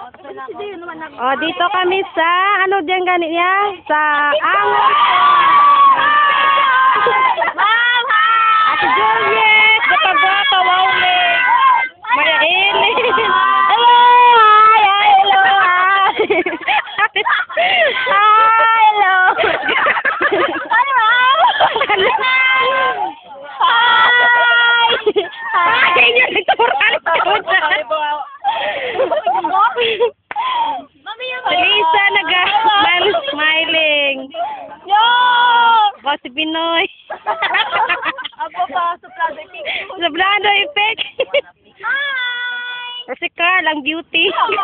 Oh, dito kami sa, ano diyan gani ya? Sa Angon. Ate Juliet, gata-gata, wawling. Maya Eli. Hello, hi, hello, hi. Hi, hello. Hi, yun, nagturan ko dyan. Lisa, smiling. Yo! Ako si Pinoy. Ako pa, suplado effect. Suplado effect. Hi! Si Carl, ang beauty. Mami,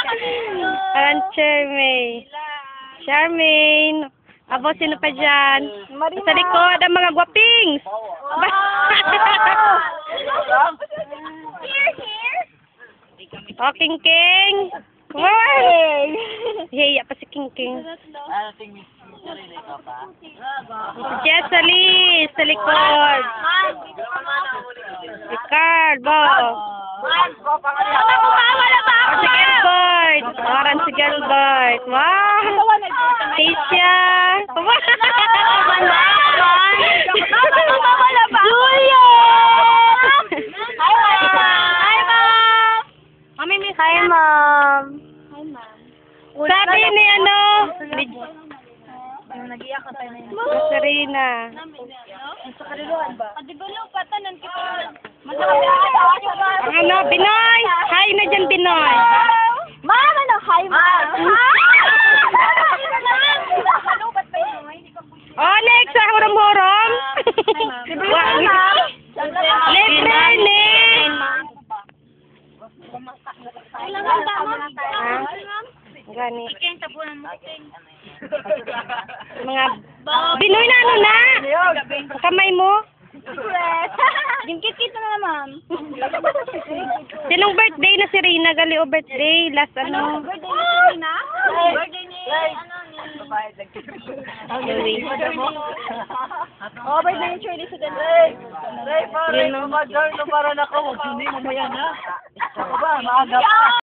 ako dito. Parang Charmaine. Charmaine. Abo, sino pa dyan? Sa likod, ang mga guwapings. Here. Oh, King King. Wow! Hiya pa si King King. Si Jesselie, sa likod. Si Carl, bo. Si Gilbert. Parang si Gilbert. Wow! Tisha. Julia! Hi, Mom. Sabi ni ano? Nag-iyak ka tayo na yun. Serena. Sa kariluan ba? Kadigulo pa tanan kita. Ang ano, Binoy? Hi na dyan, Binoy. Ma'am, ano? Hi, ma'am. Oh, next, sa hurom-hurom. Let's learning. Kailangan tama. Gani. Ikin, tabunan mo. Mga Binoy na ano na? Kamay mo? Yung kit-kit na naman. Sinong birthday na si Rina? Gali o birthday? Last ano? Birthday ni Serena? Birthday ni Oh, birthday ni Shirley sa Denver. Yun, no? Para na ako, hindi mo yan ha. Ako ba, maaga pa.